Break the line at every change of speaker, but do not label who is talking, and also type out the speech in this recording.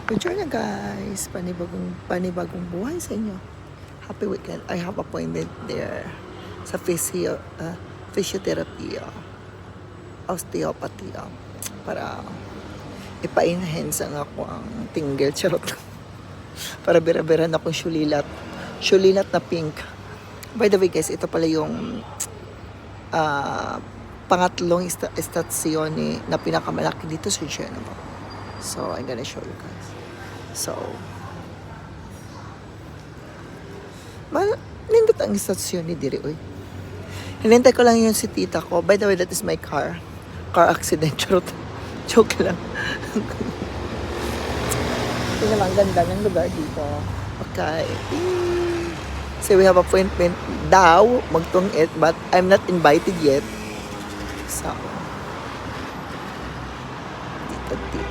Enjoy na guys, panibagong buhay sa inyo. Happy weekend. I have appointment there sa physiotherapy, osteopathy, para ipa-enhance ang ako ang tingle, charot. Para bira-biran akong syulilat na pink. By the way guys, ito pala yung pangatlong estasyon na pinakamalaki dito sa Genova. So, I'm gonna show you guys. So, nindot ang estasyon ni Diri, uy. Hinintay ko lang yun si tita ko. By the way, that is my car. Car accident, charot. Joke lang. Ito naman, ganda ng lugar dito. Okay. So, we have appointment daw, magtungit, but I'm not invited yet. So, dito.